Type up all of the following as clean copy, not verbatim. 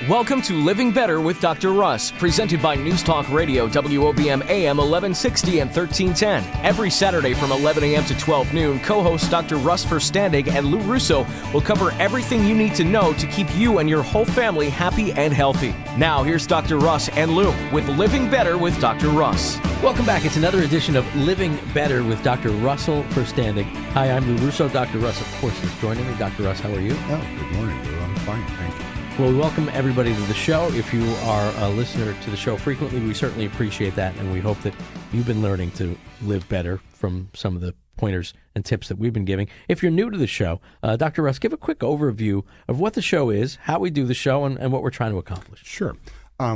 Welcome to Living Better with Dr. Russ, presented by NewsTalk Radio, WOBM AM 1160 and 1310. Every Saturday from 11 a.m. to 12 noon, co-hosts Dr. Russ Ferstandig and Lou Russo will cover everything you need to know to keep you and your whole family happy and healthy. Now, here's Dr. Russ and Lou with Living Better with Dr. Russ. Welcome back. It's another edition of Living Better with Dr. Russell Ferstandig. Hi, I'm Lou Russo. Dr. Russ, of course, is joining me. Dr. Russ, how are you? Oh, good morning, Lou. I'm fine, thank you. Well, we welcome everybody to the show. If you are a listener to the show frequently, we certainly appreciate that, and we hope that you've been learning to live better from some of the pointers and tips that we've been giving. If you're new to the show, Dr. Russ, give a quick overview of what the show is, how we do the show, and what we're trying to accomplish. Sure.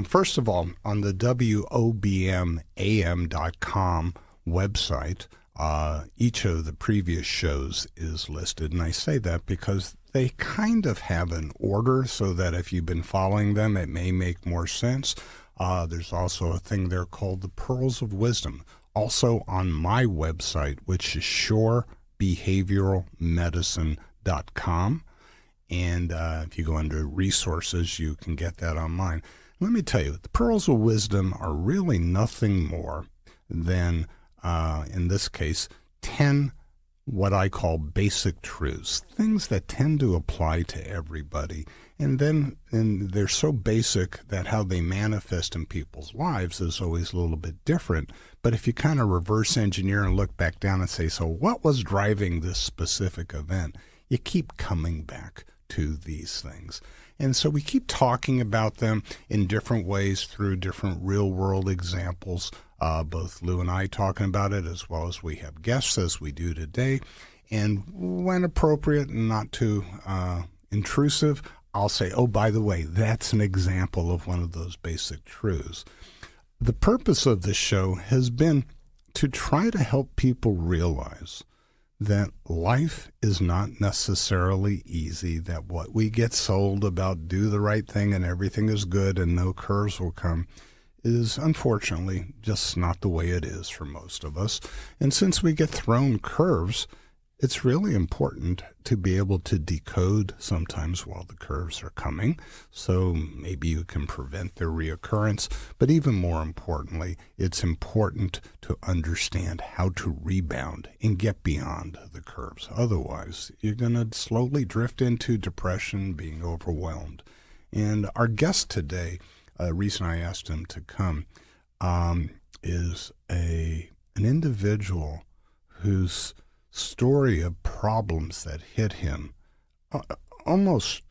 First of all, on the WOBM AM.com website, each of the previous shows is listed, and I say that because they kind of have an order so that if you've been following them, it may make more sense. There's also a thing there called the Pearls of Wisdom, also on my website, which is shorebehavioralmedicine.com. And if you go under resources, you can get that on mine. Let me tell you, the Pearls of Wisdom are really nothing more than, in this case, 10 what I call basic truths, things that tend to apply to everybody. And they're so basic that how they manifest in people's lives is always a little bit different. But if you kind of reverse engineer and look back down and say, so what was driving this specific event? You keep coming back to these things. And so we keep talking about them in different ways through different real-world examples, both Lou and I talking about it, as well as we have guests, as we do today. And when appropriate and not too intrusive, I'll say, oh, by the way, that's an example of one of those basic truths. The purpose of this show has been to try to help people realize that life is not necessarily easy, that what we get sold about do the right thing and everything is good and no curves will come is unfortunately just not the way it is for most of us. And since we get thrown curves, it's really important to be able to decode sometimes while the curves are coming, so maybe you can prevent their reoccurrence. But even more importantly, it's important to understand how to rebound and get beyond the curves. Otherwise, you're going to slowly drift into depression, being overwhelmed. And our guest today, the reason I asked him to come, is an individual whose story of problems that hit him almost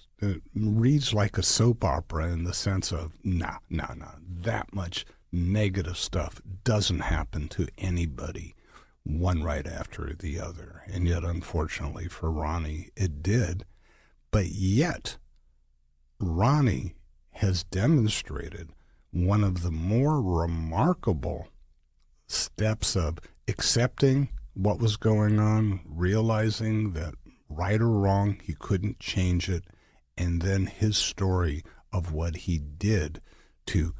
reads like a soap opera in the sense of, that much negative stuff doesn't happen to anybody, one right after the other. And yet, unfortunately for Ronnie, it did. But yet, Ronnie has demonstrated one of the more remarkable steps of accepting what was going on, realizing that right or wrong, he couldn't change it, and then his story of what he did to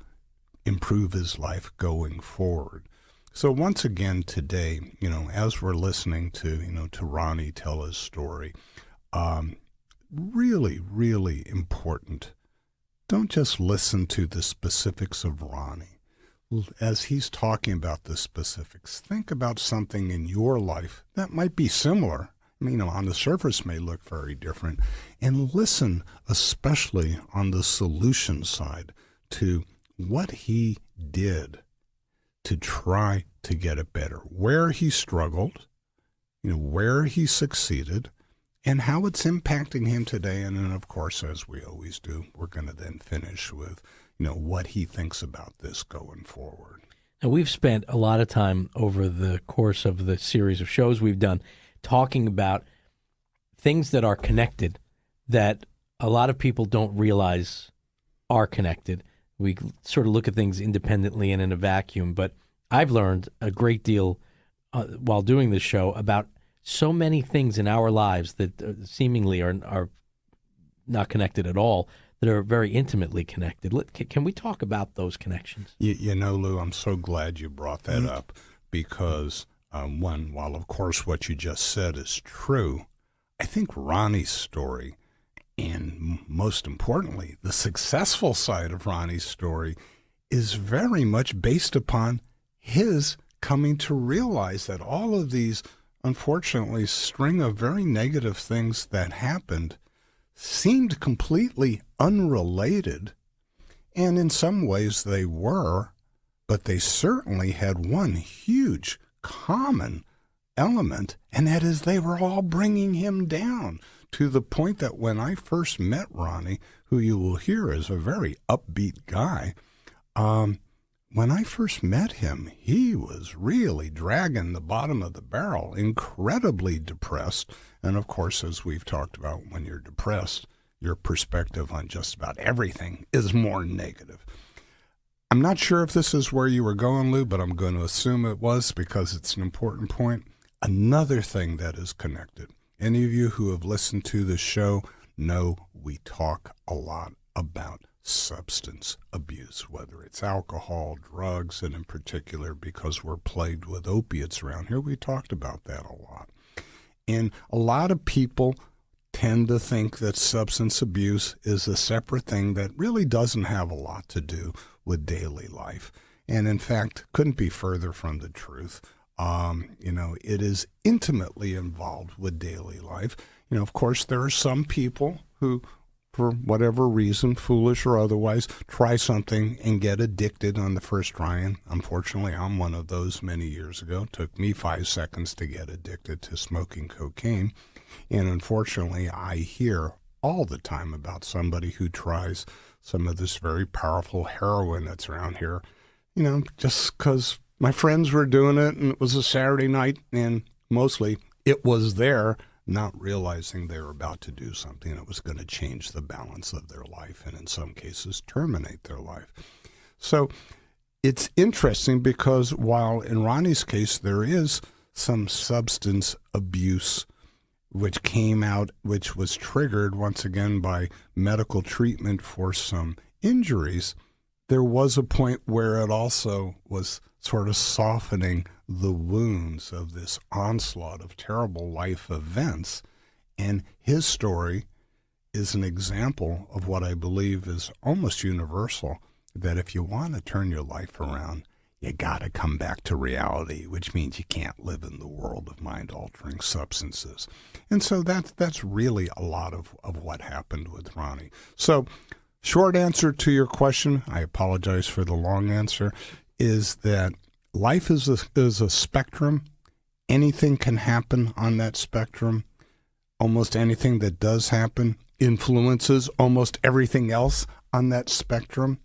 improve his life going forward. So once again today, as we're listening to Ronnie tell his story, really, really important. Don't just listen to the specifics of Ronnie. As he's talking about the specifics, think about something in your life that might be similar. On the surface may look very different. And listen, especially on the solution side, to what he did to try to get it better, where he struggled, where he succeeded, and how it's impacting him today. And then, of course, as we always do, we're going to then finish with what he thinks about this going forward. And we've spent a lot of time over the course of the series of shows we've done talking about things that are connected that a lot of people don't realize are connected. We sort of look at things independently and in a vacuum, but I've learned a great deal while doing this show about so many things in our lives that seemingly are not connected at all, that are very intimately connected. Can we talk about those connections? Lou, I'm so glad you brought that up because, while of course what you just said is true, I think Ronnie's story And most importantly, the successful side of Ronnie's story is very much based upon his coming to realize that all of these, unfortunately, string of very negative things that happened seemed completely unrelated. And in some ways they were, but they certainly had one huge common element, and that is they were all bringing him down, to the point that when I first met Ronnie, who you will hear is a very upbeat guy, when I first met him, he was really dragging the bottom of the barrel, incredibly depressed. And of course, as we've talked about, when you're depressed, your perspective on just about everything is more negative. I'm not sure if this is where you were going, Lou, but I'm going to assume it was because it's an important point. Another thing that is connected. Any of you who have listened to the show know we talk a lot about substance abuse, whether it's alcohol, drugs, and in particular, because we're plagued with opiates around here, we talked about that a lot. And a lot of people tend to think that substance abuse is a separate thing that really doesn't have a lot to do with daily life. And in fact, couldn't be further from the truth. It is intimately involved with daily life. Of course, there are some people who, for whatever reason, foolish or otherwise, try something and get addicted on the first try. And unfortunately, I'm one of those many years ago. It took me 5 seconds to get addicted to smoking cocaine. And unfortunately, I hear all the time about somebody who tries some of this very powerful heroin that's around here, just because my friends were doing it and it was a Saturday night and mostly it was there, not realizing they were about to do something that was going to change the balance of their life and in some cases terminate their life. So it's interesting because while in Ronnie's case there is some substance abuse which came out, which was triggered once again by medical treatment for some injuries, there was a point where it also was sort of softening the wounds of this onslaught of terrible life events. And his story is an example of what I believe is almost universal, that if you want to turn your life around, you got to come back to reality, which means you can't live in the world of mind-altering substances. And so that's really a lot of what happened with Ronnie. So short answer to your question, I apologize for the long answer, is that life is a spectrum. Anything can happen on that spectrum. Almost anything that does happen influences almost everything else on that spectrum.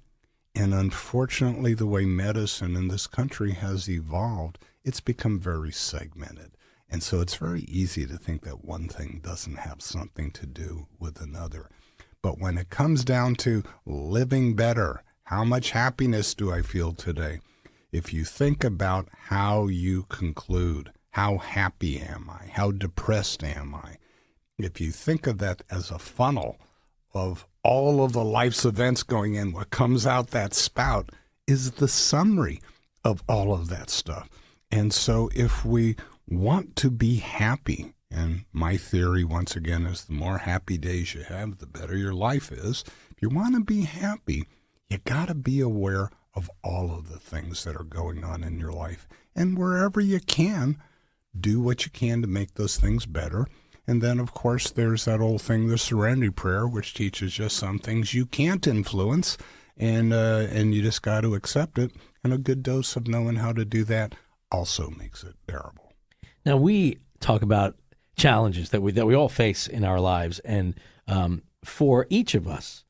And unfortunately, the way medicine in this country has evolved, it's become very segmented. And so it's very easy to think that one thing doesn't have something to do with another. But when it comes down to living better, how much happiness do I feel today? If you think about how you conclude, how happy am I? How depressed am I? If you think of that as a funnel of all of the life's events going in, what comes out that spout is the summary of all of that stuff. And so if we want to be happy, and my theory once again is the more happy days you have, the better your life is. If you want to be happy, you got to be aware of all of the things that are going on in your life. And wherever you can, do what you can to make those things better. And then, of course, there's that old thing, the serenity prayer, which teaches you some things you can't influence, and you just got to accept it. And a good dose of knowing how to do that also makes it bearable. Now, we talk about challenges that we all face in our lives, and for each of us,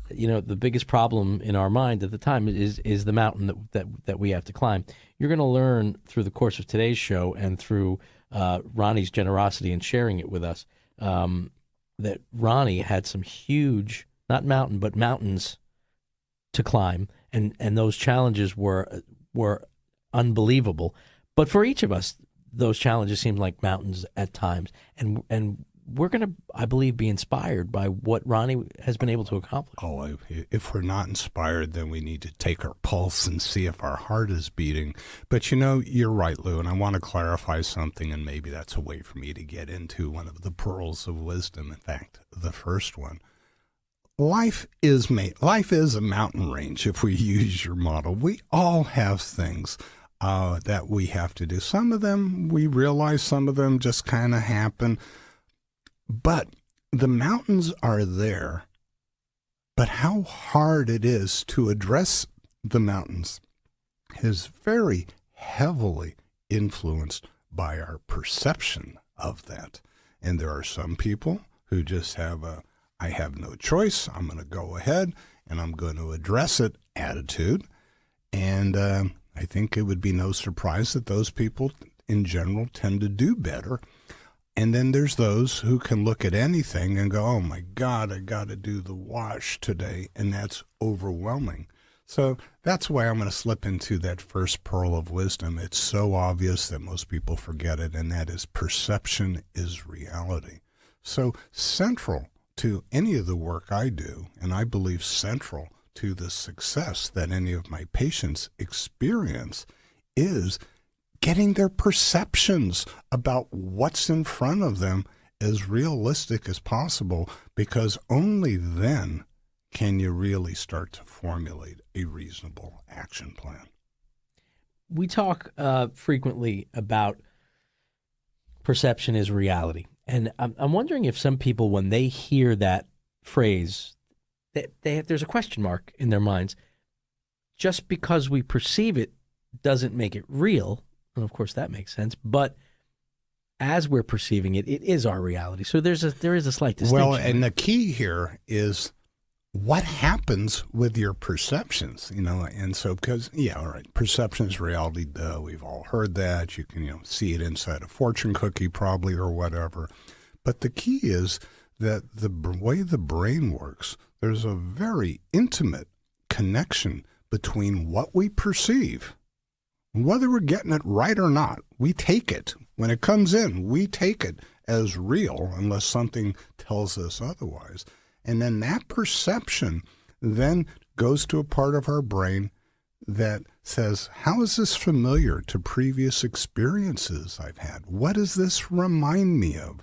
the biggest problem in our mind at the time is the mountain that we have to climb. You're going to learn through the course of today's show and through Ronnie's generosity in sharing it with us, that Ronnie had some huge, not mountain, but mountains to climb, and those challenges were unbelievable. But for each of us, those challenges seem like mountains at times, and we're going to, I believe, be inspired by what Ronnie has been able to accomplish. Oh, if we're not inspired, then we need to take our pulse and see if our heart is beating. But you're right, Lou, and I want to clarify something, and maybe that's a way for me to get into one of the pearls of wisdom. In fact, the first one. life is a mountain range. If we use your model, we all have things that we have to do. Some of them we realize, some of them just kind of happen. But the mountains are there. But how hard it is to address the mountains is very heavily influenced by our perception of that. And there are some people who just have I have no choice, I'm going to go ahead and I'm going to address it attitude. And I think it would be no surprise that those people in general tend to do better. And then there's those who can look at anything and go, oh my God, I got to do the wash today. And that's overwhelming. So that's why I'm going to slip into that first pearl of wisdom. It's so obvious that most people forget it, and that is perception is reality. So central to any of the work I do, and I believe central to the success that any of my patients experience, is getting their perceptions about what's in front of them as realistic as possible, because only then can you really start to formulate a reasonable action plan. We talk frequently about perception is reality. And I'm wondering if some people, when they hear that phrase, there's a question mark in their minds. Just because we perceive it doesn't make it real. And of course that makes sense. But as we're perceiving it, it is our reality. So there is a slight distinction. Well, and the key here is what happens with your perceptions, and so because, all right, perception is reality, duh, we've all heard that. You can, see it inside a fortune cookie probably or whatever. But the key is that the way the brain works, there's a very intimate connection between what we perceive, whether we're getting it right or not. We take it. When it comes in, we take it as real unless something tells us otherwise. And then that perception then goes to a part of our brain that says, how is this familiar to previous experiences I've had? What does this remind me of?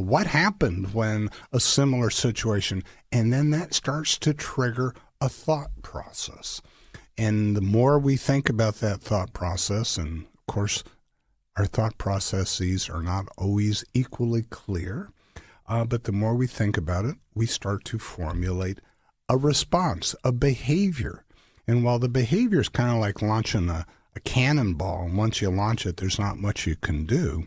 What happened when a similar situation? And then that starts to trigger a thought process. And the more we think about that thought process, and of course, our thought processes are not always equally clear, but the more we think about it, we start to formulate a response, a behavior. And while the behavior is kind of like launching a cannonball, and once you launch it, there's not much you can do,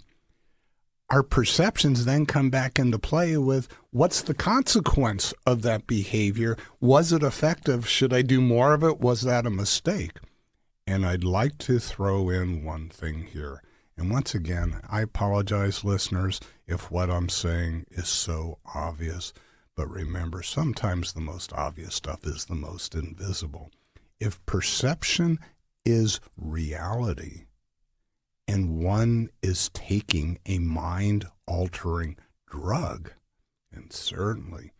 our perceptions then come back into play with what's the consequence of that behavior? Was it effective? Should I do more of it? Was that a mistake? And I'd like to throw in one thing here. And once again, I apologize, listeners, if what I'm saying is so obvious. But remember, sometimes the most obvious stuff is the most invisible. If perception is reality, and one is taking a mind-altering drug, and certainly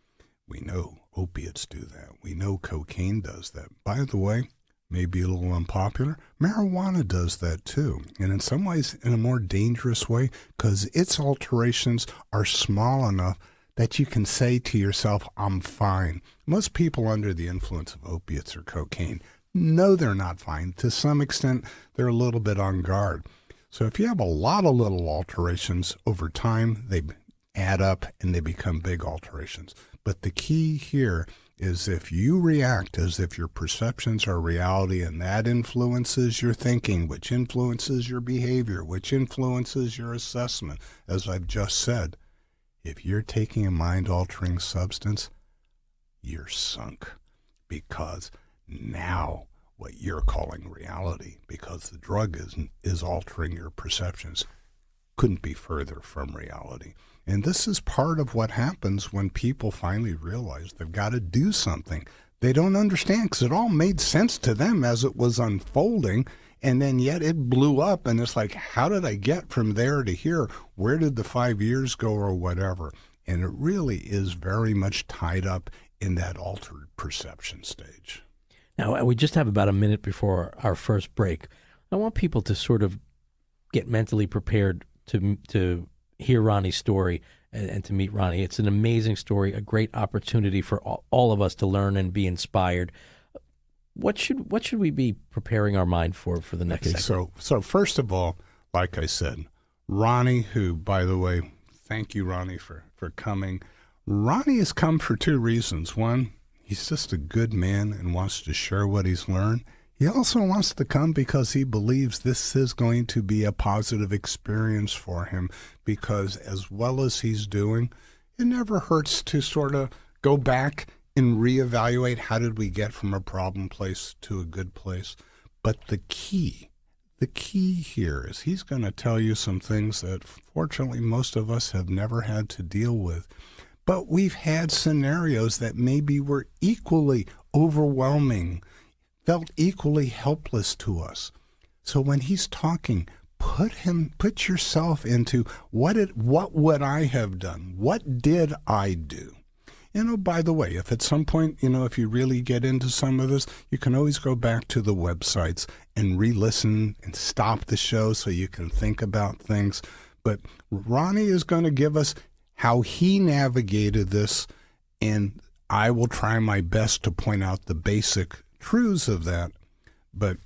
we know opiates do that. We know cocaine does that. By the way, maybe a little unpopular, marijuana does that too. And in some ways, in a more dangerous way, because its alterations are small enough that you can say to yourself, I'm fine. Most people under the influence of opiates or cocaine know they're not fine. To some extent, they're a little bit on guard. So if you have a lot of little alterations over time, they add up and they become big alterations. But the key here is if you react as if your perceptions are reality, and that influences your thinking, which influences your behavior, which influences your assessment, as I've just said, if you're taking a mind-altering substance, you're sunk, because now what you're calling reality, because the drug is altering your perceptions, couldn't be further from reality. And this is part of what happens when people finally realize they've got to do something. They don't understand, because it all made sense to them as it was unfolding, and then yet it blew up, and it's like, how did I get from there to here? Where did the 5 years go, or whatever? And it really is very much tied up in that altered perception stage. Now, we just have about a minute before our first break. I want people to sort of get mentally prepared to hear Ronnie's story and to meet Ronnie. It's an amazing story, a great opportunity for all of us to learn and be inspired. What should we be preparing our mind for the next segment? So first of all, like I said, Ronnie, who, by the way, thank you, Ronnie, for coming. Ronnie has come for two reasons. One, he's just a good man and wants to share what he's learned. He also wants to come because he believes this is going to be a positive experience for him, because as well as he's doing, it never hurts to sort of go back and reevaluate how did we get from a problem place to a good place. But the key here is he's going to tell you some things that fortunately most of us have never had to deal with. But we've had scenarios that maybe were equally overwhelming, felt equally helpless to us. So when he's talking, put yourself into what would I have done? What did I do? By the way, if at some point, if you really get into some of this, you can always go back to the websites and re-listen and stop the show so you can think about things. But Ronnie is going to give us how he navigated this, and I will try my best to point out the basic truths of that. But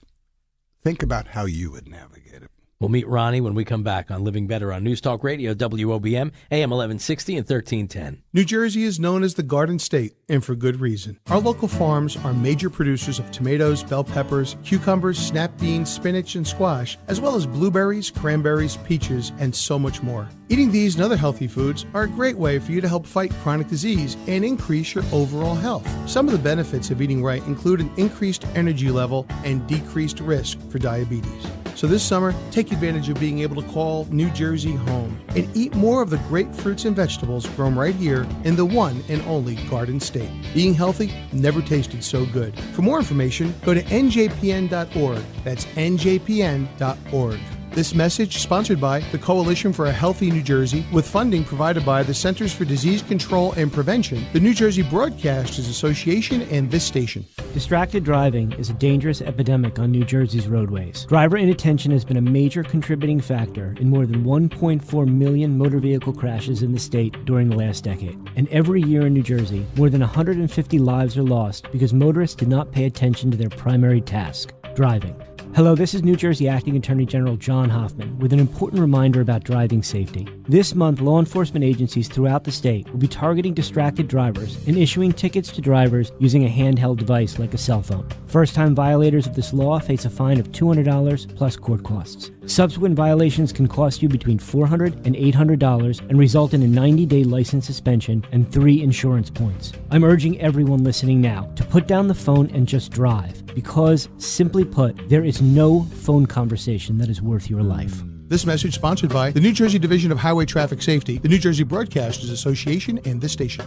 think about how you would navigate it. We'll meet Ronnie when we come back on Living Better on NewsTalk Radio, WOBM AM 1160 and 1310. New Jersey is known as the Garden State, and for good reason. Our local farms are major producers of tomatoes, bell peppers, cucumbers, snap beans, spinach, and squash, as well as blueberries, cranberries, peaches, and so much more. Eating these and other healthy foods are a great way for you to help fight chronic disease and increase your overall health. Some of the benefits of eating right include an increased energy level and decreased risk for diabetes. So this summer, take advantage of being able to call New Jersey home and eat more of the great fruits and vegetables grown right here in the one and only Garden State. Being healthy never tasted so good. For more information, go to njpn.org. That's njpn.org. This message sponsored by the Coalition for a Healthy New Jersey, with funding provided by the Centers for Disease Control and Prevention, the New Jersey Broadcasters Association, and this station. Distracted driving is a dangerous epidemic on New Jersey's roadways. Driver inattention has been a major contributing factor in more than 1.4 million motor vehicle crashes in the state during the last decade. And every year in New Jersey, more than 150 lives are lost because motorists did not pay attention to their primary task, driving. Hello, this is New Jersey Acting Attorney General John Hoffman with an important reminder about driving safety. This month, law enforcement agencies throughout the state will be targeting distracted drivers and issuing tickets to drivers using a handheld device like a cell phone. First-time violators of this law face a fine of $200 plus court costs. Subsequent violations can cost you between $400 and $800 and result in a 90-day license suspension and 3 insurance points. I'm urging everyone listening now to put down the phone and just drive, because, simply put, there is no phone conversation that is worth your life. This message sponsored by the New Jersey Division of Highway Traffic Safety, the New Jersey Broadcasters Association, and this station.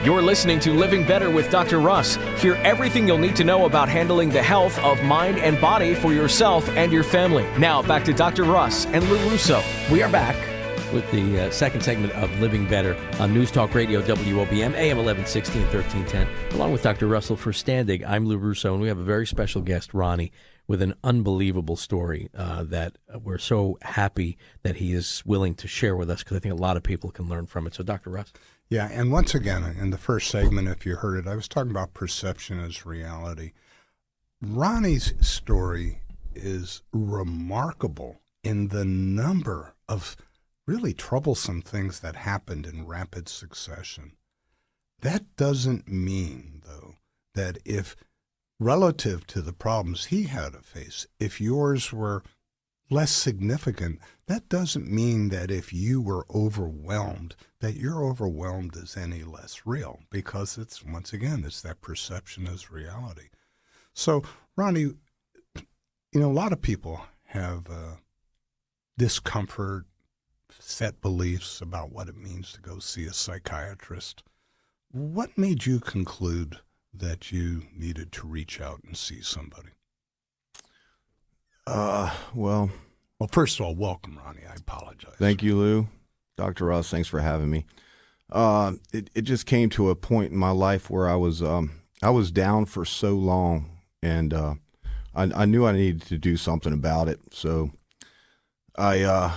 You're listening to Living Better with Dr. Russ. Hear everything you'll need to know about handling the health of mind and body for yourself and your family. Now, back to Dr. Russ and Lou Russo. We are back with the second segment of Living Better on NewsTalk Radio, WOBM AM 1160 and 1310. Along with Dr. Russ Ferstandig, I'm Lou Russo, and we have a very special guest, Ronnie, with an unbelievable story that we're so happy that he is willing to share with us, because I think a lot of people can learn from it. So, Dr. Russ. Yeah, and once again, in the first segment, if you heard it, I was talking about perception as reality. Ronnie's story is remarkable in the number of really troublesome things that happened in rapid succession. That doesn't mean, though, that if relative to the problems he had to face, if yours were less significant, that doesn't mean that if you were overwhelmed, that you're overwhelmed is any less real, because it's, once again, it's that perception as reality. So, Ronnie, a lot of people have discomfort, set beliefs about what it means to go see a psychiatrist. What made you conclude that you needed to reach out and see somebody? Well, first of all, welcome, Ronnie. I apologize. Thank you, Lou. Dr. Russ, thanks for having me. It just came to a point in my life where I was down for so long, and I knew I needed to do something about it. So I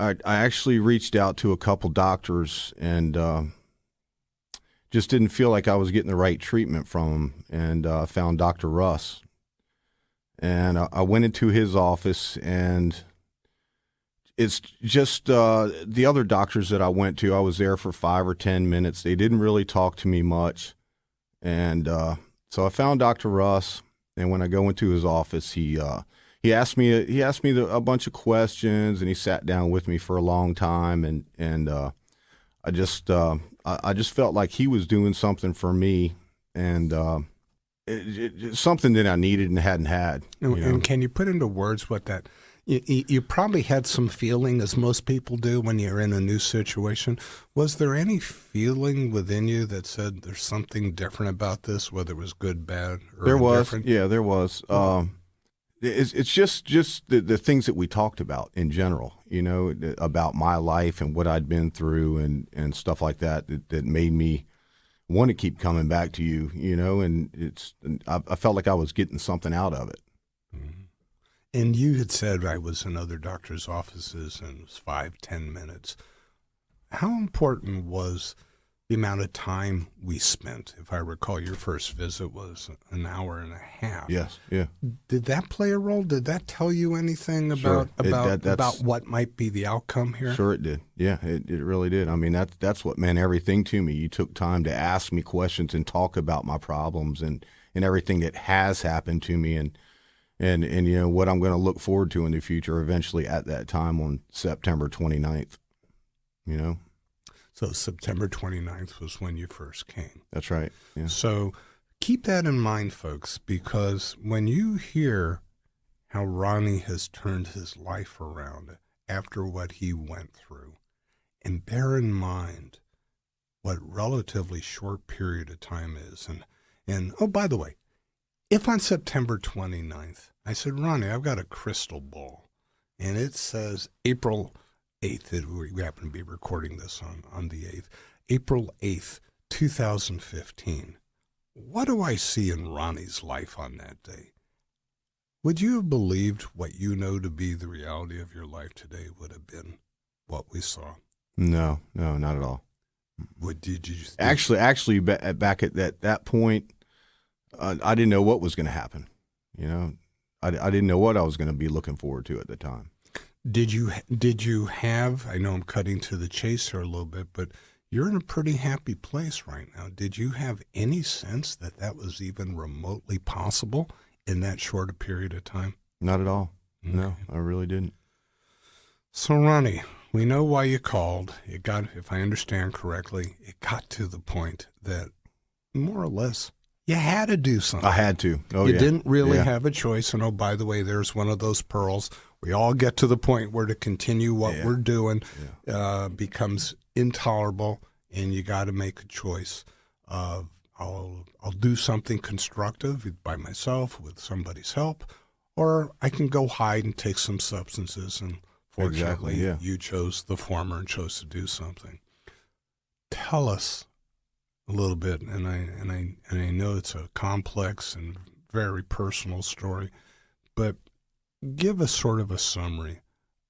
I actually reached out to a couple doctors and just didn't feel like I was getting the right treatment from them, and found Dr. Russ. And I went into his office, and it's just the other doctors that I went to, I was there for 5 or 10 minutes. They didn't really talk to me much. And so I found Dr. Russ, and when I go into his office, he asked me a bunch of questions, and he sat down with me for a long time, and I just felt like he was doing something for me, and it's something that I needed and hadn't had. And can you put into words what that? You probably had some feeling, as most people do, when you're in a new situation. Was there any feeling within you that said there's something different about this, whether it was good, bad, or there was? indifferent? Yeah, there was. It's just the things that we talked about in general, about my life and what I'd been through and stuff like that made me want to keep coming back to you, and I felt like I was getting something out of it. Mm-hmm. And you had said I was in other doctors' offices and it was 5-10 minutes. How important was the amount of time we spent? If I recall, your first visit was an hour and a half. Yes, yeah. Did that play a role? Did that tell you anything Sure. about what might be the outcome here? Sure, it did. Yeah, it really did. I mean, that's what meant everything to me. You took time to ask me questions and talk about my problems and everything that has happened to me and what I'm going to look forward to in the future eventually at that time on September 29th, So September 29th was when you first came. That's right. Yeah. So keep that in mind, folks, because when you hear how Ronnie has turned his life around after what he went through, and bear in mind what relatively short period of time is. And oh, by the way, if on September 29th, I said, Ronnie, I've got a crystal ball, and it says April 8th, we happen to be recording this on the 8th, April 8th, 2015. What do I see in Ronnie's life on that day? Would you have believed what you know to be the reality of your life today would have been what we saw? No, not at all. What did you think? Actually, back at that point, I didn't know what was going to happen. I didn't know what I was going to be looking forward to at the time. Did you have, I know I'm cutting to the chase here a little bit, but you're in a pretty happy place right now. Did you have any sense that was even remotely possible in that short a period of time? Not at all. Okay. No, I really didn't. So, Ronnie, we know why you called. It got, if I understand correctly, it got to the point that more or less you had to do something. I had to. You didn't really have a choice. And oh, by the way, there's one of those pearls. We all get to the point where to continue what we're doing becomes intolerable, and you got to make a choice. I'll do something constructive by myself with somebody's help, or I can go hide and take some substances. And fortunately, you chose the former and chose to do something. Tell us a little bit, and I know it's a complex and very personal story, but give us sort of a summary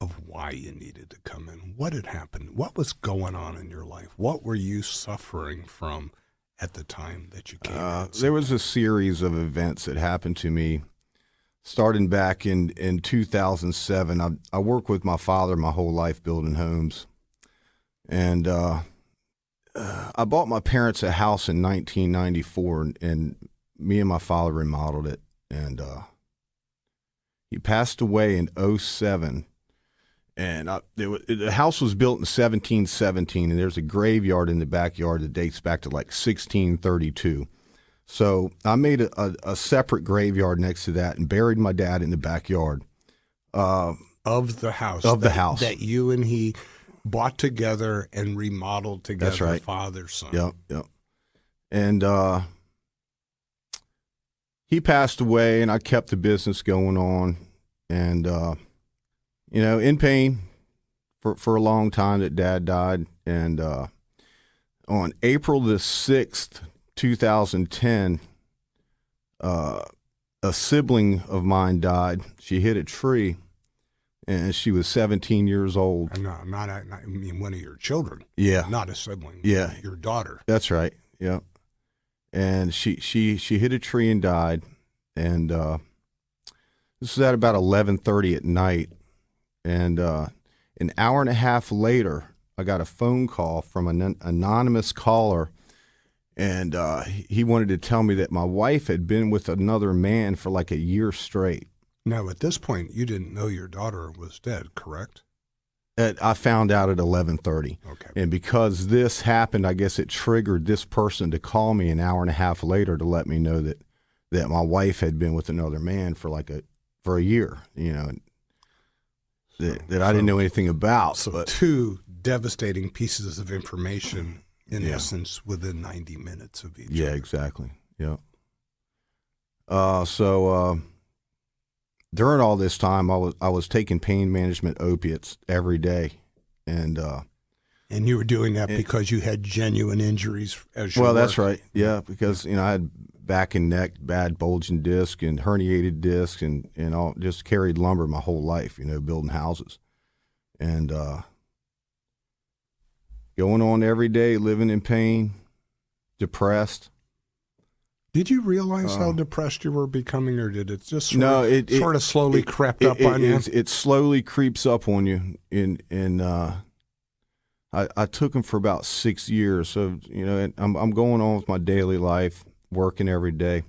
of why you needed to come in. What had happened? What was going on in your life? What were you suffering from at the time that you came in? There was a series of events that happened to me starting back in 2007. I worked with my father my whole life building homes, and I bought my parents a house in 1994, and me and my father remodeled it, and he passed away in 2007, and the house was built in 1717, and there's a graveyard in the backyard that dates back to like 1632. So I made a separate graveyard next to that and buried my dad in the backyard. Of the house. That you and he bought together and remodeled together. That's right. Father, son. Yep. And he passed away, and I kept the business going on, and in pain for a long time that Dad died. And on April the 6th, 2010, a sibling of mine died. She hit a tree, and she was 17 years old. I mean, one of your children. Yeah. Not a sibling. Yeah. Your daughter. That's right. Yeah. And she hit a tree and died. And this was at about 11:30 at night. And an hour and a half later, I got a phone call from an anonymous caller. And he wanted to tell me that my wife had been with another man for like a year straight. Now, at this point, you didn't know your daughter was dead, correct? I found out at 11:30. Okay. And because this happened, I guess it triggered this person to call me an hour and a half later to let me know that my wife had been with another man for a year, you know, that I didn't know anything about. So but, two devastating pieces of information, in essence, within 90 minutes of each other. Yeah, exactly. Yeah. So during all this time, I was taking pain management opiates every day, and you were doing that because you had genuine injuries as you well, worked. that's right. Yeah, because I had back and neck, bad bulging disc and herniated disc, and all, just carried lumber my whole life, building houses, and going on every day, living in pain, depressed. Did you realize how depressed you were becoming, or did it just sort of slowly crept up on you? It slowly creeps up on you, and I took them for about 6 years. So I'm going on with my daily life, working every day,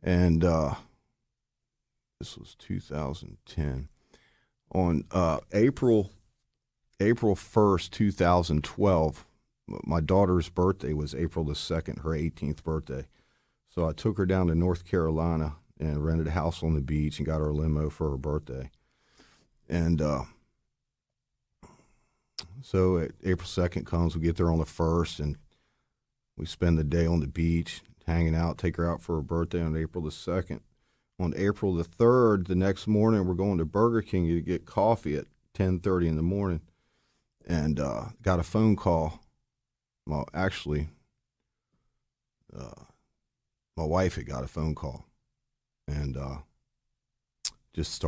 and this was 2010. On April 1st, 2012, my daughter's birthday was April the 2nd, her 18th birthday. So I took her down to North Carolina and rented a house on the beach and got her a limo for her birthday. And so April 2nd comes, we get there on the 1st, and we spend the day on the beach, hanging out, take her out for her birthday on April the 2nd. On April the 3rd, the next morning, we're going to Burger King to get coffee at 10:30 in the morning, and got a phone call. Well, actually, my wife had got a phone call, and just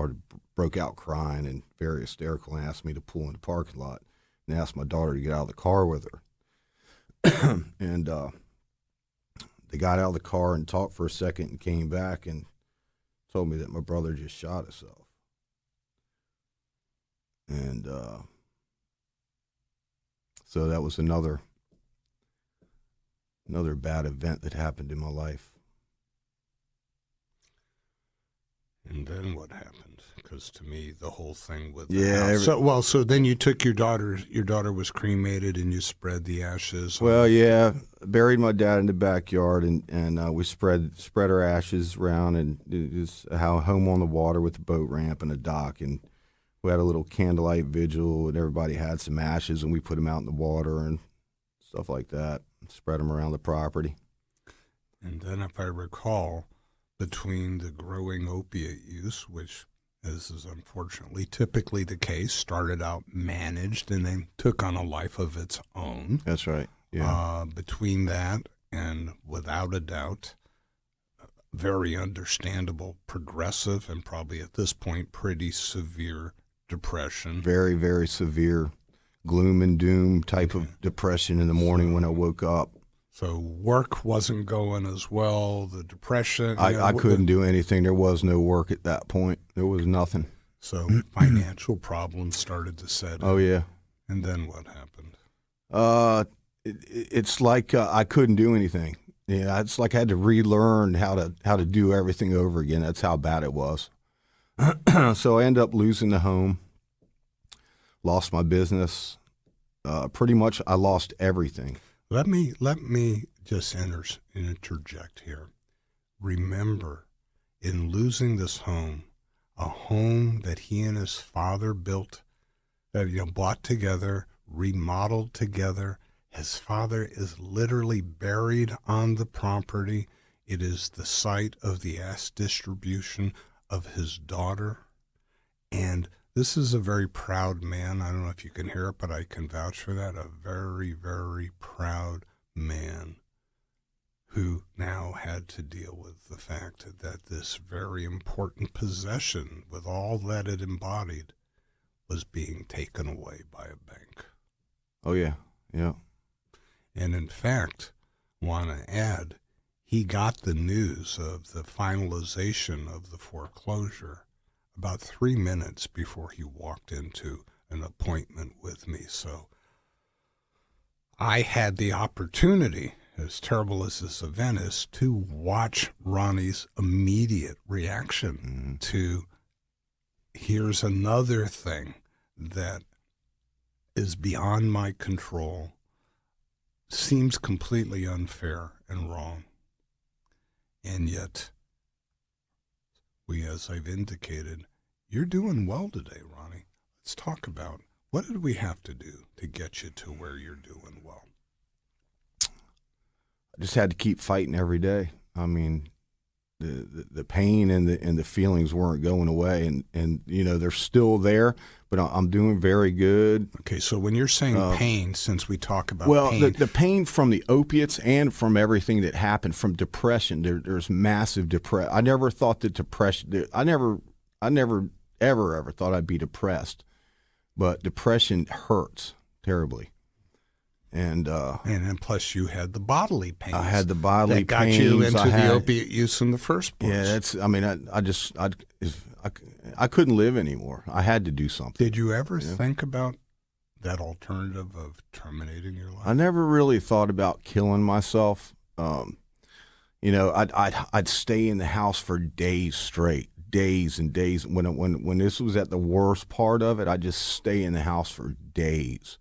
broke out crying and very hysterical, and asked me to pull in the parking lot and asked my daughter to get out of the car with her. And they got out of the car and talked for a second and came back and told me that my brother just shot himself. And so that was another bad event that happened in my life. And then what happened? Because to me, the whole thing with so then you took your daughter was cremated, and you spread the ashes. Well, yeah, buried my dad in the backyard, and we spread her ashes around, and it was a home on the water with a boat ramp and a dock, and we had a little candlelight vigil, and everybody had some ashes, and we put them out in the water and stuff like that, and spread them around the property. And then, if I recall, between the growing opiate use, which, as is unfortunately typically the case, started out managed and then took on a life of its own. That's right. Yeah. Between that and, without a doubt, very understandable, progressive, and probably at this point pretty severe depression. Very, very severe gloom and doom type of depression in the morning when I woke up. So work wasn't going as well, the depression. I couldn't do anything. There was no work at that point. There was nothing. So financial problems started to set in. Oh, yeah. And then what happened? It's like I couldn't do anything. Yeah, it's like I had to relearn how to do everything over again. That's how bad it was. So I ended up losing the home, lost my business. Pretty much I lost everything. Let me just interject here. Remember, in losing this home, a home that he and his father built, that bought together, remodeled together. His father is literally buried on the property. It is the site of the ass distribution of his daughter. And this is a very proud man. I don't know if you can hear it, but I can vouch for that. A very, very proud man who now had to deal with the fact that this very important possession, with all that it embodied, was being taken away by a bank. Oh, yeah. Yeah. And in fact, want to add, he got the news of the finalization of the foreclosure about 3 minutes before he walked into an appointment with me. So I had the opportunity, as terrible as this event is, to watch Ronnie's immediate reaction to, here's another thing that is beyond my control, seems completely unfair and wrong. And yet, as I've indicated, you're doing well today, Ronnie. Let's talk about, what did we have to do to get you to where you're doing well? I just had to keep fighting every day. I mean, the pain and the feelings weren't going away, and you know, they're still there, but I'm doing very good. Okay, so when you're saying pain, since we talk about pain, the pain from the opiates and from everything that happened, from depression, there's massive depression. I never thought that depression. I never ever thought I'd be depressed, but depression hurts terribly. And then plus you had the bodily pains. I had the bodily that got pains. you into the opiate use in the first place. Yeah, that's. I mean, I couldn't live anymore. I had to do something. Did you ever think about that alternative of terminating your life? I never really thought about killing myself. You know, I'd stay in the house for days straight, days and days. When this was at the worst part of it, I'd just stay in the house for days.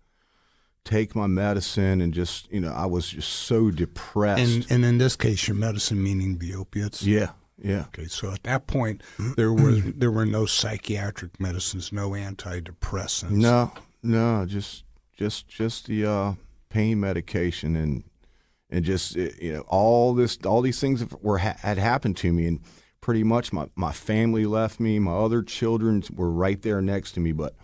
Take my medicine and just, you know, I was just so depressed. And in this case, your medicine meaning the opiates? Yeah. Okay, so at that point, there were no psychiatric medicines, no antidepressants. No, just the pain medication and just, you know, all these things had happened to me, and pretty much my family left me. My other children were right there next to me, but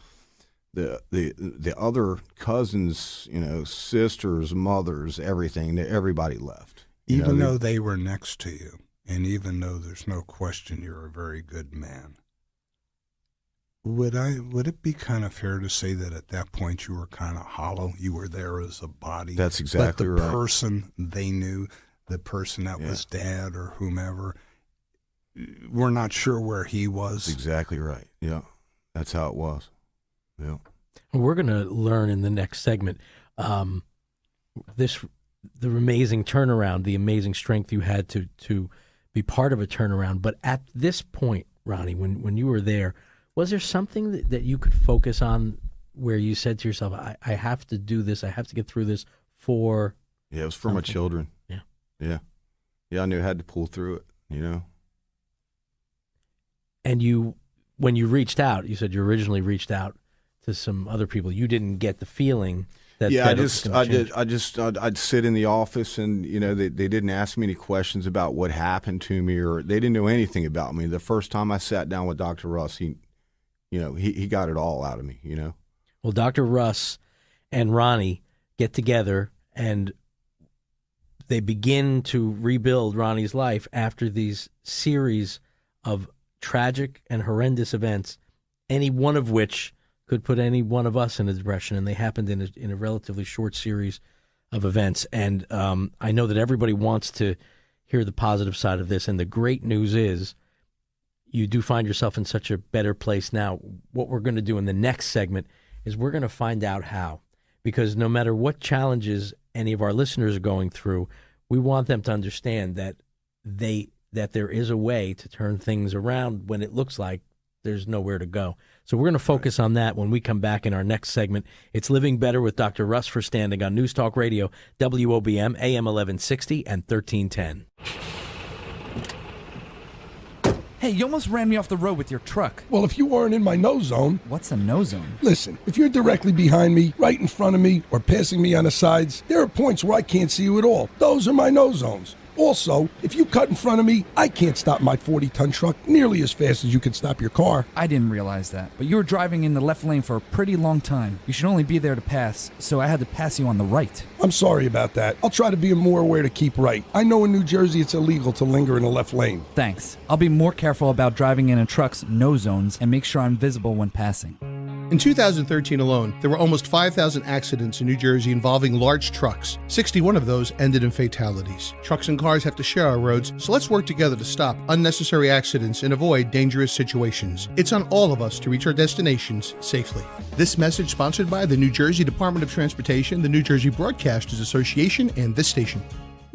the other cousins, you know, sisters, mothers, everybody left. Even though they were next to you, and even though there's no question you're a very good man, would it be kind of fair to say that at that point you were kind of hollow? You were there as a body. That's exactly right. But the person they knew, the person that was Dad or whomever, we're not sure where he was. That's exactly right. Yeah, that's how it was. Yeah. We're going to learn in the next segment the amazing turnaround, the amazing strength you had to be part of a turnaround. But at this point, Ronnie, when you were there, was there something that you could focus on where you said to yourself, I have to do this, I have to get through this for... Yeah, it was for my children. Yeah, I knew I had to pull through it, you know. And when you reached out, you said you originally reached out to some other people. You didn't get the feeling that I'd sit in the office, and you know, they didn't ask me any questions about what happened to me, or they didn't know anything about me. The first time I sat down with Dr. Russ, he got it all out of me, you know. Well, Dr. Russ and Ronnie get together and they begin to rebuild Ronnie's life after these series of tragic and horrendous events, any one of which could put any one of us in a depression, and they happened in a relatively short series of events. And I know that everybody wants to hear the positive side of this, and the great news is you do find yourself in such a better place now. What we're going to do in the next segment is we're going to find out how, because no matter what challenges any of our listeners are going through, we want them to understand that there is a way to turn things around when it looks like there's nowhere to go. So we're going to focus on that when we come back in our next segment. It's Living Better with Dr. Russ Ferstandig on NewsTalk Radio, WOBM AM 1160 and 1310. Hey, you almost ran me off the road with your truck. Well, if you weren't in my no zone... What's a no zone? Listen, if you're directly behind me, right in front of me, or passing me on the sides, there are points where I can't see you at all. Those are my no zones. Also, if you cut in front of me, I can't stop my 40-ton truck nearly as fast as you can stop your car. I didn't realize that, but you were driving in the left lane for a pretty long time. You should only be there to pass, so I had to pass you on the right. I'm sorry about that. I'll try to be more aware to keep right. I know in New Jersey it's illegal to linger in the left lane. Thanks. I'll be more careful about driving in truck's no zones and make sure I'm visible when passing. In 2013 alone, there were almost 5,000 accidents in New Jersey involving large trucks. 61 of those ended in fatalities. Trucks and cars have to share our roads, so let's work together to stop unnecessary accidents and avoid dangerous situations. It's on all of us to reach our destinations safely. This message sponsored by the New Jersey Department of Transportation, the New Jersey Broadcasters Association, and this station.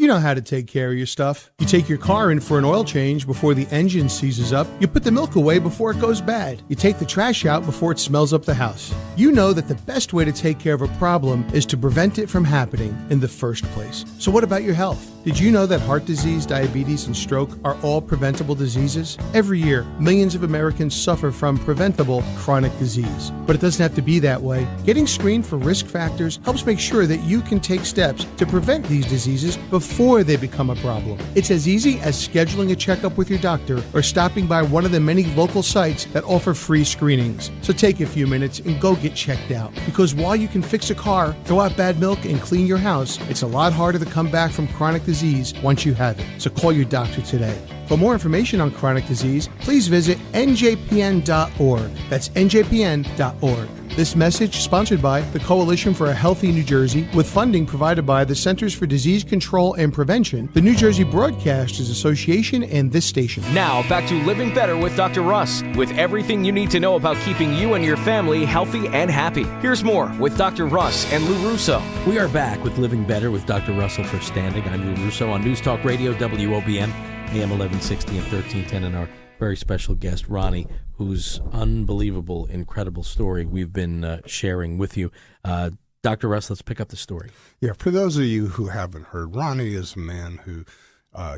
You know how to take care of your stuff. You take your car in for an oil change before the engine seizes up. You put the milk away before it goes bad. You take the trash out before it smells up the house. You know that the best way to take care of a problem is to prevent it from happening in the first place. So what about your health? Did you know that heart disease, diabetes, and stroke are all preventable diseases? Every year, millions of Americans suffer from preventable chronic disease. But it doesn't have to be that way. Getting screened for risk factors helps make sure that you can take steps to prevent these diseases before they become a problem. It's as easy as scheduling a checkup with your doctor or stopping by one of the many local sites that offer free screenings. So take a few minutes and go get checked out. Because while you can fix a car, throw out bad milk, and clean your house, it's a lot harder to come back from chronic disease once you have it. So call your doctor today. For more information on chronic disease, please visit njpn.org. That's njpn.org. This message sponsored by the Coalition for a Healthy New Jersey with funding provided by the Centers for Disease Control and Prevention, the New Jersey Broadcasters Association, and this station. Now, back to Living Better with Dr. Russ, with everything you need to know about keeping you and your family healthy and happy. Here's more with Dr. Russ and Lou Russo. We are back with Living Better with Dr. Russell Ferstandig. I'm Lou Russo on NewsTalk Radio, WOBM AM 1160 and 1310, and our very special guest, Ronnie, whose unbelievable, incredible story we've been sharing with you. Dr. Russ, let's pick up the story. Yeah, for those of you who haven't heard, Ronnie is a man who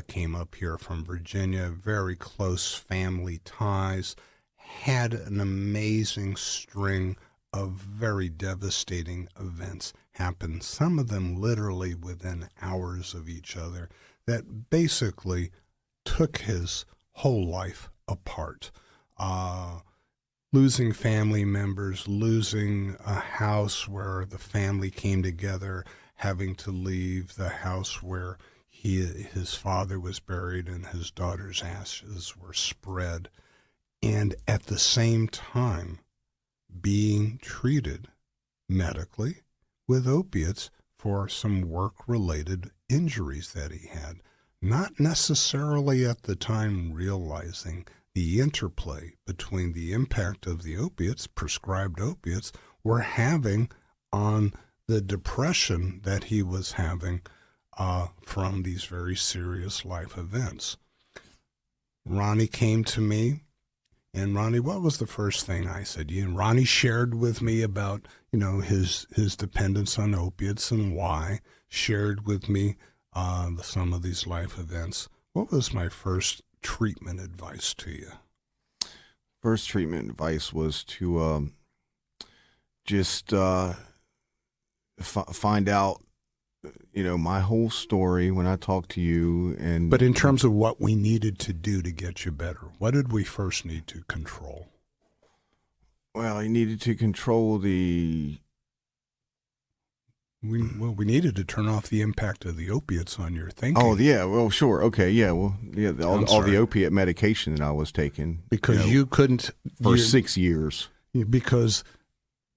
came up here from Virginia, very close family ties, had an amazing string of very devastating events happen, some of them literally within hours of each other, that basically took his whole life apart. Losing family members, losing a house where the family came together, having to leave the house where his father was buried and his daughter's ashes were spread, and at the same time being treated medically with opiates for some work-related injuries that he had, not necessarily at the time realizing the interplay between the impact of the opiates, prescribed opiates, were having on the depression that he was having from these very serious life events. Ronnie came to me, and Ronnie, what was the first thing I said? Ronnie shared with me about, his dependence on opiates and why, shared with me some of these life events. What was my first treatment advice to you? First treatment advice was to just find out, my whole story when I talked to you. But in terms of what we needed to do to get you better, what did we first need to control? Well, you needed to control We needed to turn off the impact of the opiates on your thinking. Oh, yeah. Well, sure. Okay. Yeah. Well, yeah. All the opiate medication that I was taking. Because you couldn't. For 6 years. Because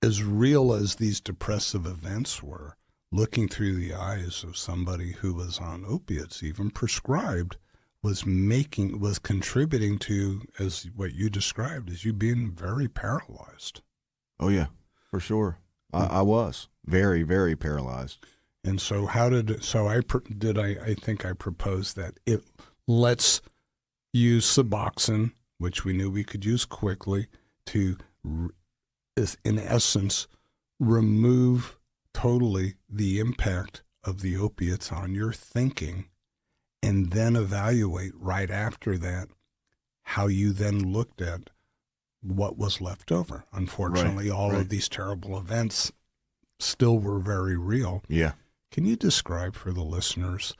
as real as these depressive events were, looking through the eyes of somebody who was on opiates, even prescribed, was contributing to, as what you described, as you being very paralyzed. Oh, yeah. For sure. I was very, very paralyzed. And so I think I proposed that let's use Suboxone, which we knew we could use quickly, to, in essence, remove totally the impact of the opiates on your thinking, and then evaluate right after that how you then looked at what was left over. Unfortunately, all of these terrible events still were very real. Yeah. Can you describe for the listeners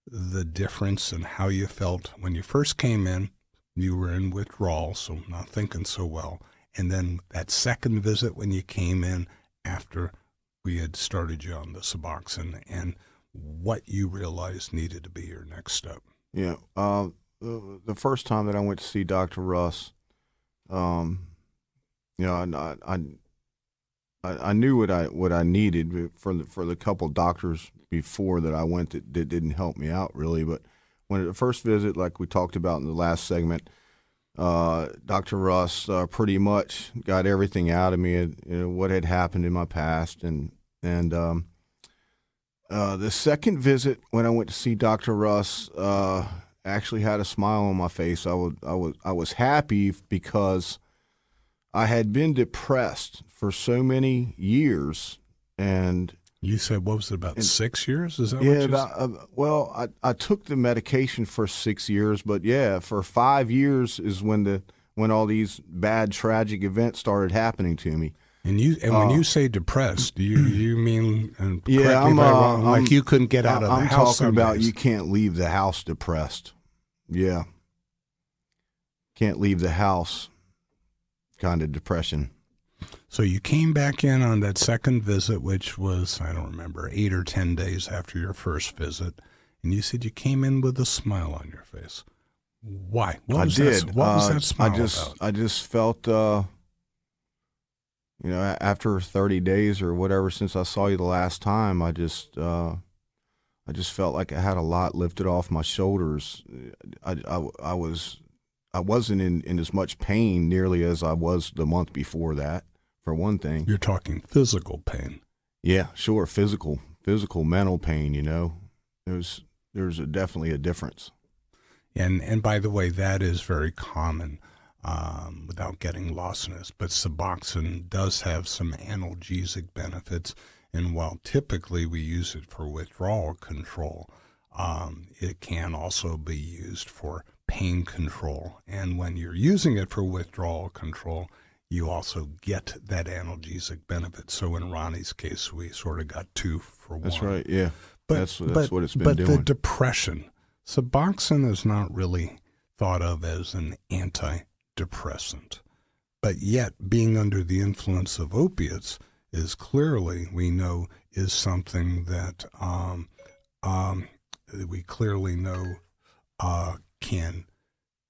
the difference in how you felt when you first came in? You were in withdrawal, so not thinking so well. And then that second visit when you came in after we had started you on the Suboxone, and what you realized needed to be your next step. Yeah. The first time that I went to see Dr. Russ, I I knew what I needed for the couple doctors before that I went that didn't help me out really. But when at the first visit, like we talked about in the last segment, Dr. Russ pretty much got everything out of me, what had happened in my past, and the second visit when I went to see Dr. Russ, actually had a smile on my face. I was happy because I had been depressed for so many years, and you said what was it, about 6 years? Is that what you said? Well, I took the medication for 6 years, but yeah, for 5 years is when all these bad tragic events started happening to me. And when you say depressed, do you mean? And correct me if I'm wrong, like you couldn't get out of the house. I'm talking about you can't leave the house depressed. Yeah, can't leave the house. Kind of depression. So you came back in on that second visit, which was, I don't remember, 8 or 10 days after your first visit, and you said you came in with a smile on your face. Why? What was that smile about? I just felt, after 30 days or whatever since I saw you the last time, I just felt like I had a lot lifted off my shoulders. I wasn't in as much pain nearly as I was the month before that, for one thing. You're talking physical pain. Yeah, sure, physical, mental pain, There's definitely a difference. And by the way, that is very common, without getting lost in this, but Suboxone does have some analgesic benefits, and while typically we use it for withdrawal control, it can also be used for pain control. And when you're using it for withdrawal control, you also get that analgesic benefit. So in Ronnie's case, we sort of got 2 for 1. That's right, yeah. That's what it's been doing. But the depression, Suboxone is not really thought of as an antidepressant. But yet, being under the influence of opiates is clearly, we know, is something that we clearly know can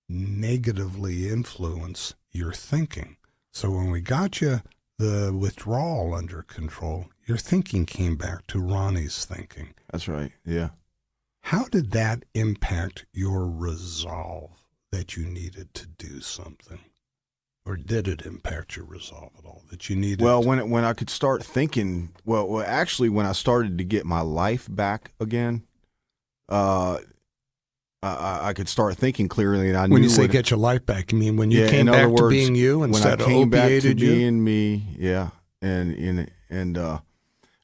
negatively influence your thinking. So when we got you the withdrawal under control, your thinking came back to Ronnie's thinking. That's right, yeah. How did that impact your resolve that you needed to do something? Or did it impact your resolve at all, that you needed? Well, when I could start thinking, actually when I started to get my life back again, I could start thinking clearly, and I knew. When you say get your life back, you mean when you came back to being you instead of opiated you? When I came back to being me, yeah, and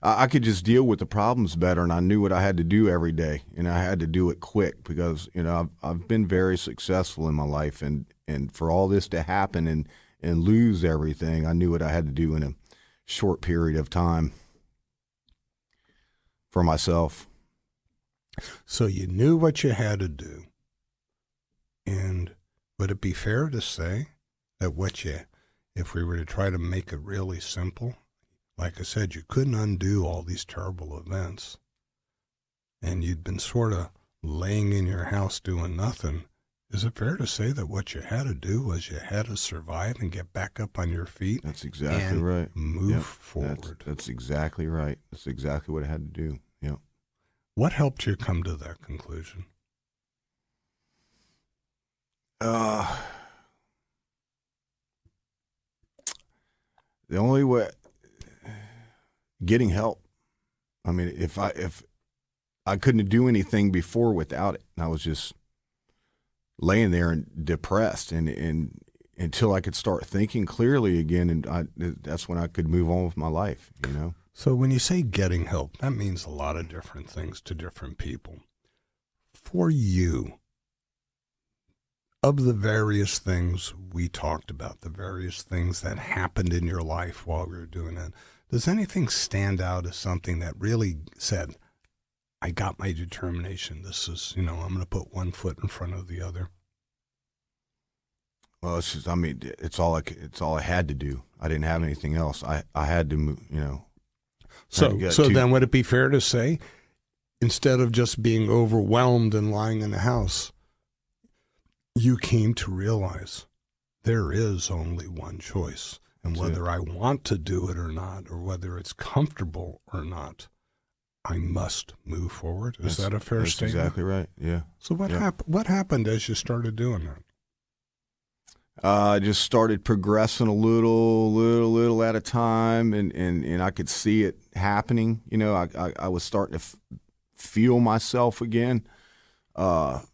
I could just deal with the problems better, and I knew what I had to do every day, and I had to do it quick because I've been very successful in my life, and for all this to happen and lose everything, I knew what I had to do in a short period of time for myself. So you knew what you had to do. And would it be fair to say that if we were to try to make it really simple, like I said, you couldn't undo all these terrible events, and you'd been sort of laying in your house doing nothing, is it fair to say that what you had to do was you had to survive and get back up on your feet? That's exactly right. Move forward. That's exactly right. That's exactly what I had to do. Yeah. What helped you come to that conclusion? The only way, getting help. I mean, if I couldn't do anything before without it, and I was just laying there and depressed, and until I could start thinking clearly again, and that's when I could move on with my life. So when you say getting help, that means a lot of different things to different people. For you, of the various things we talked about, the various things that happened in your life while we were doing it, does anything stand out as something that really said, I got my determination. This is, I'm going to put one foot in front of the other? Well, it's just, it's all I had to do. I didn't have anything else. I had to move, So then would it be fair to say, instead of just being overwhelmed and lying in the house, you came to realize there is only one choice, And whether I want to do it or not, or whether it's comfortable or not, I must move forward. Is that a fair statement? That's exactly right. Yeah. So what happened as you started doing that? I just started progressing a little at a time, and I could see it happening. You know, I was starting to feel myself again, and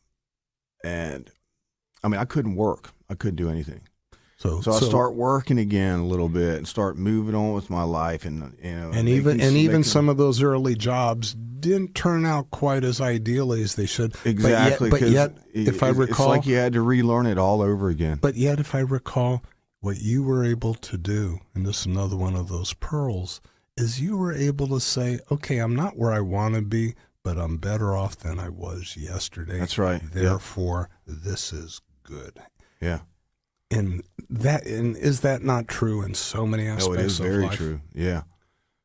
I mean, I couldn't work. I couldn't do anything. So I start working again a little bit and start moving on with my life, and you know, and even some of those early jobs didn't turn out quite as ideally as they should. Exactly, but yet, if I recall, it's like you had to relearn it all over again. But yet, if I recall, what you were able to do, and this is another one of those pearls, is you were able to say, "Okay, I'm not where I want to be, but I'm better off than I was yesterday." That's right. Therefore, this is good. Yeah. And is that not true in so many aspects of life? Oh, it is very true. Yeah.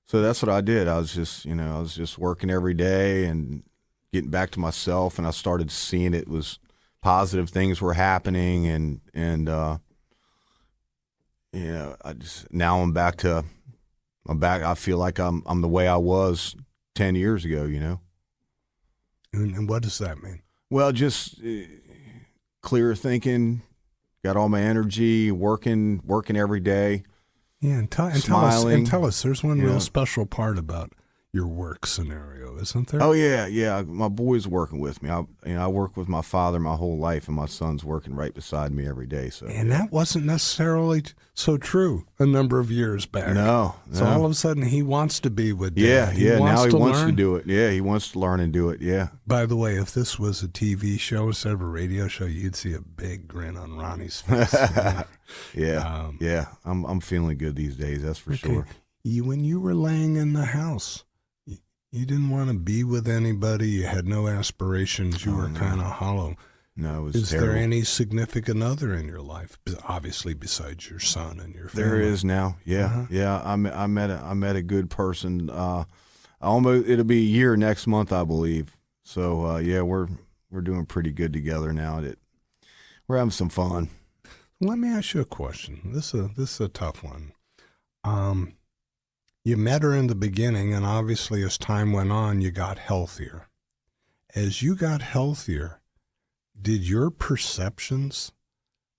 So that's what I did. I was just working every day and getting back to myself, and I started seeing it was positive things were happening, and you know, I'm back. I feel like I'm the way I was 10 years ago, you know. And what does that mean? Well, just clearer thinking. Got all my energy, working every day. Yeah, and tell us. There's one real special part about your work scenario, isn't there? Oh yeah. My boy's working with me. I work with my father my whole life, and my son's working right beside me every day. So, and that wasn't necessarily so true a number of years back. No. So all of a sudden he wants to be with Dad. Yeah. Now he wants learn. to do it. Yeah, he wants to learn and do it. Yeah. By the way, if this was a TV show instead of a radio show, you'd see a big grin on Ronnie's face. Yeah. I'm feeling good these days. That's for sure. When you were laying in the house, you didn't want to be with anybody. You had no aspirations. You were kind of hollow. No, it was Is terrible. there any significant other in your life, obviously besides your son and your family? There is now. Yeah, yeah. I met a good person. It'll be a year next month, I believe. So yeah, we're doing pretty good together now. We're having some fun. Let me ask you a question. This is a tough one. You met her in the beginning, and obviously as time went on, you got healthier. As you got healthier, did your perceptions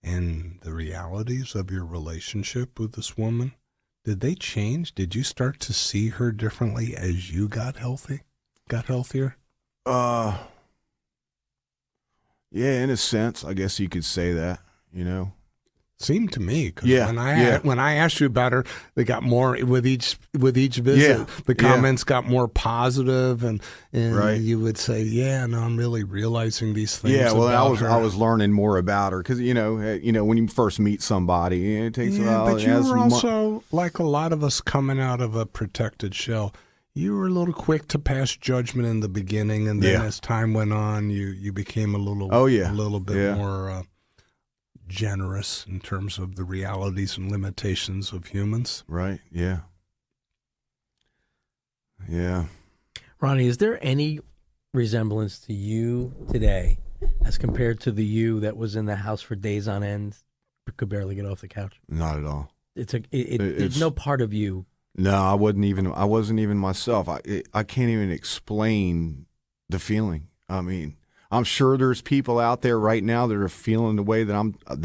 and the realities of your relationship with this woman, did they change? Did you start to see her differently as you got healthier? Yeah, in a sense, I guess you could say that, you know. Seemed to me, because when I asked you about her, they got more with each visit. Yeah. The comments got more positive, and right. You would say, "Yeah, no, I'm really realizing these things." Yeah, well, about I was learning more about her because you know when you first meet somebody, it takes a while. But you were also like a lot of us coming out of a protected shell. You were a little quick to pass judgment in the beginning, and then as time went on, you became a little bit more generous in terms of the realities and limitations of humans. Right. Yeah. Yeah. Ronnie, is there any resemblance to you today as compared to the you that was in the house for days on end, could barely get off the couch? Not at all. There's no part of you. No, I wasn't even myself. I can't even explain the feeling. I mean, I'm sure there's people out there right now that are feeling the way that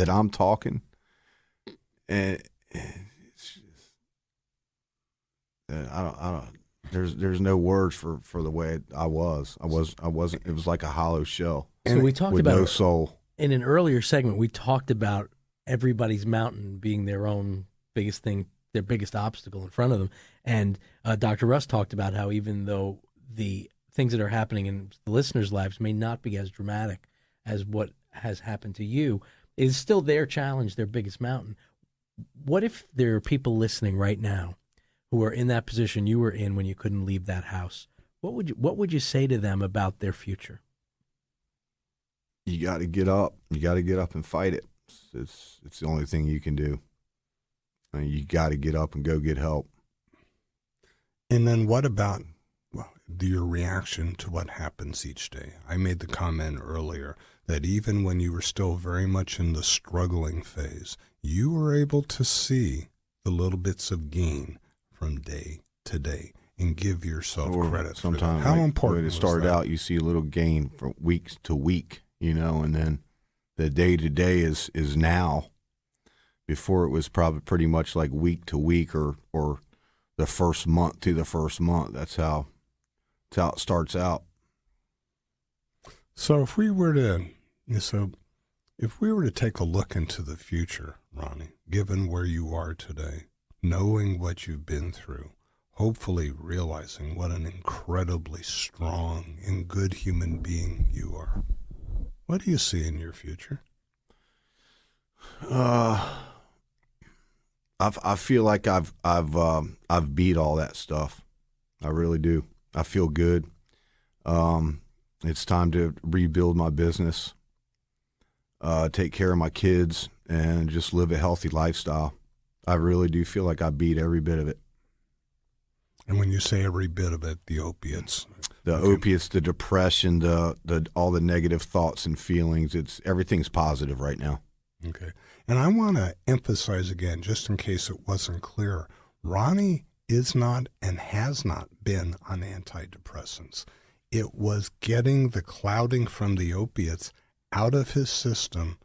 I'm talking, and it's just, I don't. There's no words for the way I was. I wasn't. It was like a hollow shell. So we talked with about no soul. In an earlier segment, we talked about everybody's mountain being their own biggest thing, their biggest obstacle in front of them, and Dr. Russ talked about how even though the things that are happening in the listeners' lives may not be as dramatic as what has happened to you, is still their challenge, their biggest mountain. What if there are people listening right now who are in that position you were in when you couldn't leave that house? What would you say to them about their future? You got to get up. You got to get up and fight it. It's the only thing you can do. I mean, you got to get up and go get help. And then what about your reaction to what happens each day? I made the comment earlier that even when you were still very much in the struggling phase, you were able to see the little bits of gain from day to day and give yourself credit for that. How important it started out, you see a little gain from week to week, and then the day to day is now. Before it was probably pretty much like week to week or the first month to the first month. That's how it starts out. So if we were to take a look into the future, Ronnie, given where you are today, knowing what you've been through, hopefully realizing what an incredibly strong and good human being you are, what do you see in your future? I feel like I've beat all that stuff. I really do. I feel good. It's time to rebuild my business, take care of my kids, and just live a healthy lifestyle. I really do feel like I beat every bit of it. And when you say every bit of it, the opiates. Opiates, the depression, the all the negative thoughts and feelings, everything's positive right now. Okay. And I want to emphasize again, just in case it wasn't clear, Ronnie is not and has not been on antidepressants. It was getting the clouding from the opiates out of his system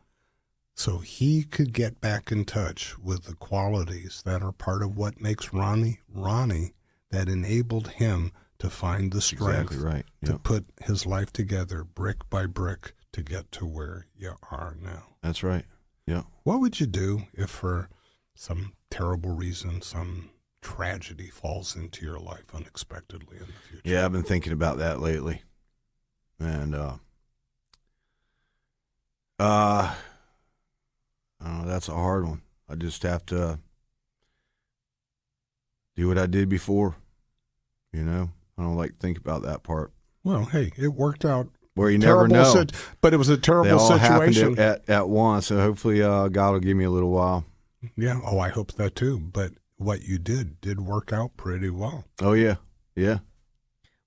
so he could get back in touch with the qualities that are part of what makes Ronnie, that enabled him to find the strength to put his life together brick by brick to get to where you are now. That's right. Yeah. What would you do if for some terrible reason, some tragedy falls into your life unexpectedly in the future? Yeah, I've been thinking about that lately. And that's a hard one. I just have to do what I did before. I don't like to think about that part. Well, hey, it worked out. Where you never know. But it was a terrible situation. They all happened at once, so hopefully God will give me a little while. Yeah, I hope that too. But what you did work out pretty well. Oh, yeah. Yeah.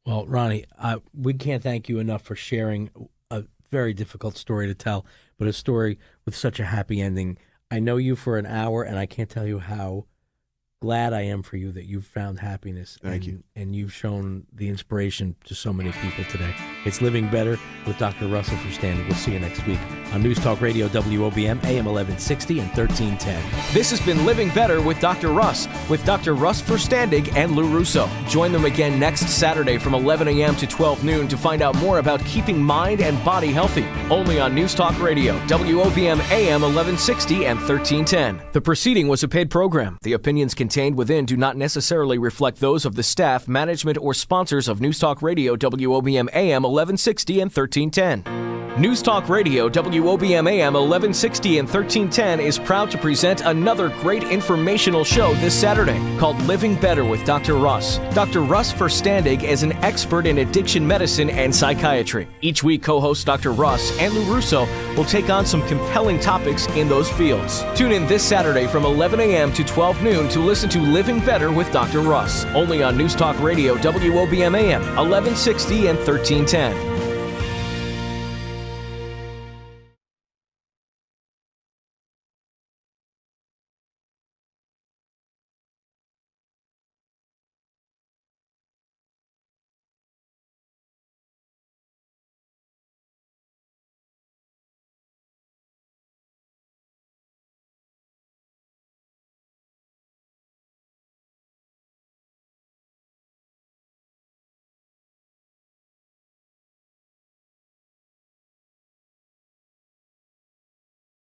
Well, Ronnie, we can't thank you enough for sharing a very difficult story to tell, but a story with such a happy ending. I know you for an hour, and I can't tell you how glad I am for you that you've found happiness. Thank you. And you've shown the inspiration to so many people today. It's Living Better with Dr. Russ Ferstandig. We'll see you next week on NewsTalk Radio, WOBM AM 1160 and 1310. This has been Living Better with Dr. Russ Ferstandig and Lou Russo. Join them again next Saturday from 11 a.m. to 12 noon to find out more about keeping mind and body healthy. Only on NewsTalk Radio, WOBM AM 1160 and 1310. The proceeding was a paid program. The opinions contained within do not necessarily reflect those of the staff, management, or sponsors of NewsTalk Radio, WOBM AM 1160 and 1310. NewsTalk Radio, WOBM AM 1160 and 1310 is proud to present another great informational show this Saturday called Living Better with Dr. Russ. Dr. Russ Ferstandig is an expert in addiction medicine and psychiatry. Each week, co-host Dr. Russ and Lou Russo will take on some compelling topics in those fields. Tune in this Saturday from 11 a.m. to 12 noon to listen to Living Better with Dr. Russ, only on NewsTalk Radio, WOBM AM 1160 and 1310.